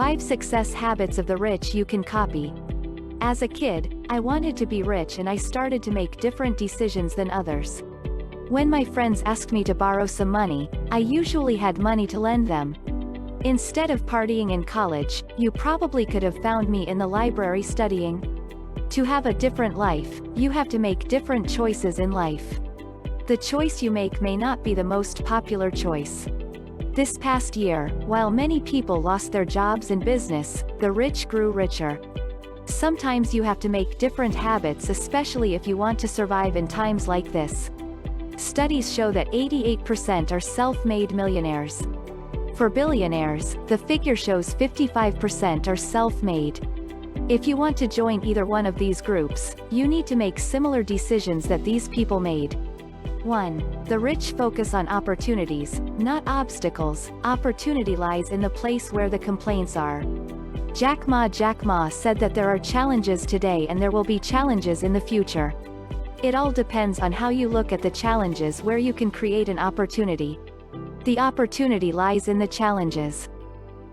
5 Success Habits of the Rich You Can Copy. As a kid, I wanted to be rich and I started to make different decisions than others. When my friends asked me to borrow some money, I usually had money to lend them. Instead of partying in college, you probably could have found me in the library studying. To have a different life, you have to make different choices in life. The choice you make may not be the most popular choice. This past year, while many people lost their jobs and business, the rich grew richer. Sometimes you have to make different habits, especially if you want to survive in times like this. Studies show that 88% are self-made millionaires. For billionaires, the figure shows 55% are self-made. If you want to join either one of these groups, you need to make similar decisions that these people made. 1. The rich focus on opportunities, not obstacles. Opportunity lies in the place where the complaints are. Jack Ma said that there are challenges today and there will be challenges in the future. It all depends on how you look at the challenges where you can create an opportunity. The opportunity lies in the challenges.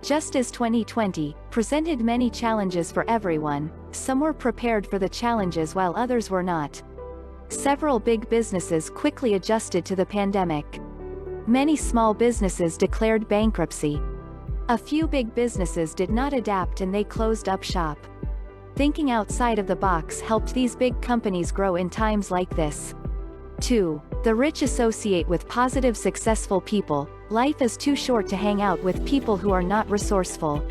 Just as 2020 presented many challenges for everyone, some were prepared for the challenges while others were not. Several big businesses quickly adjusted to the pandemic. Many small businesses declared bankruptcy. A few big businesses did not adapt and they closed up shop. Thinking outside of the box helped these big companies grow in times like this. 2. The rich associate with positive, successful people. Life is too short to hang out with people who are not resourceful.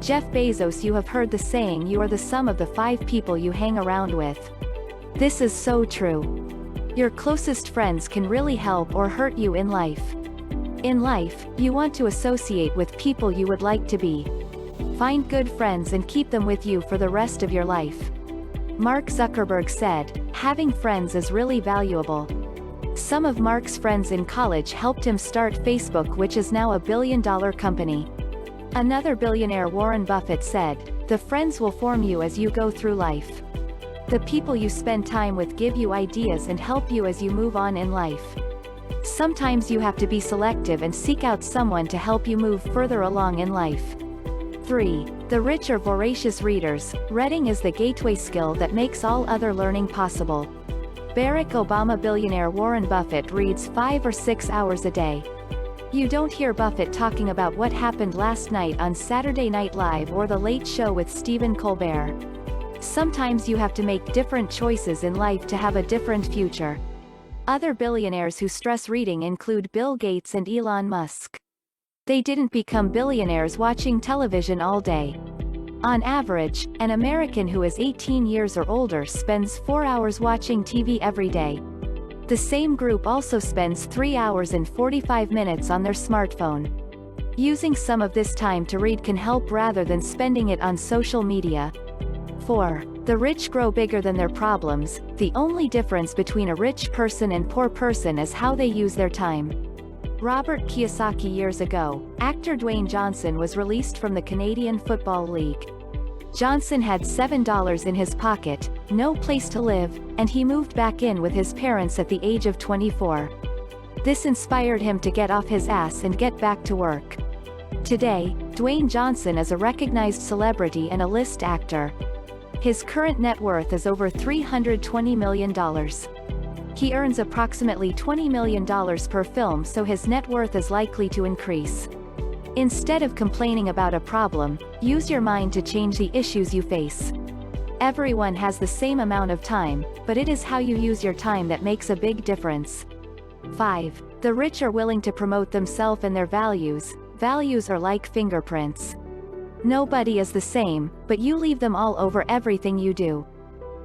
Jeff Bezos. You have heard the saying, you are the sum of the 5 people you hang around with. This is so true. Your closest friends can really help or hurt you in life. In life, you want to associate with people you would like to be. Find good friends and keep them with you for the rest of your life. Mark Zuckerberg said, having friends is really valuable. Some of Mark's friends in college helped him start Facebook, which is now a billion-dollar company. Another billionaire, Warren Buffett, said, the friends will form you as you go through life. The people you spend time with give you ideas and help you as you move on in life. Sometimes you have to be selective and seek out someone to help you move further along in life. 3. The rich are voracious readers. Reading is the gateway skill that makes all other learning possible. Barack Obama. Billionaire Warren Buffett reads 5 or 6 hours a day. You don't hear Buffett talking about what happened last night on Saturday Night Live or The Late Show with Stephen Colbert. Sometimes you have to make different choices in life to have a different future. Other billionaires who stress reading include Bill Gates and Elon Musk. They didn't become billionaires watching television all day. On average, an American who is 18 years or older spends 4 hours watching TV every day. The same group also spends 3 hours and 45 minutes on their smartphone. Using some of this time to read can help rather than spending it on social media. 4. The rich grow bigger than their problems. The only difference between a rich person and poor person is how they use their time. Robert Kiyosaki. Years ago, actor Dwayne Johnson was released from the Canadian Football League. Johnson had $7 in his pocket, no place to live, and he moved back in with his parents at the age of 24. This inspired him to get off his ass and get back to work. Today, Dwayne Johnson is a recognized celebrity and a list actor. His current net worth is over $320 million. He earns approximately $20 million per film, so his net worth is likely to increase. Instead of complaining about a problem, use your mind to change the issues you face. Everyone has the same amount of time, but it is how you use your time that makes a big difference. 5. The rich are willing to promote themselves and their values. Values are like fingerprints. Nobody is the same, but you leave them all over everything you do.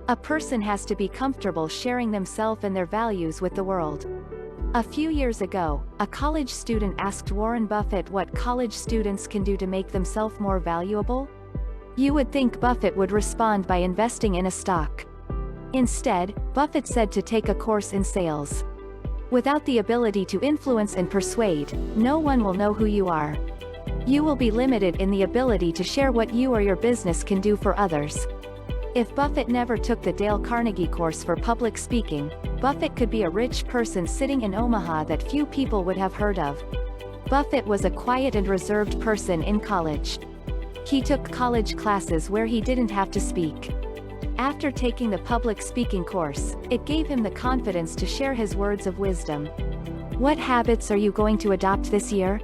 A person has to be comfortable sharing themselves and their values with the world. A few years ago, a college student asked Warren Buffett what college students can do to make themselves more valuable. You would think Buffett would respond by investing in a stock. Instead, Buffett said to take a course in sales. Without the ability to influence and persuade, no one will know who you are. You will be limited in the ability to share what you or your business can do for others. If Buffett never took the Dale Carnegie course for public speaking, Buffett could be a rich person sitting in Omaha that few people would have heard of. Buffett was a quiet and reserved person in college. He took college classes where he didn't have to speak. After taking the public speaking course, it gave him the confidence to share his words of wisdom. What habits are you going to adopt this year?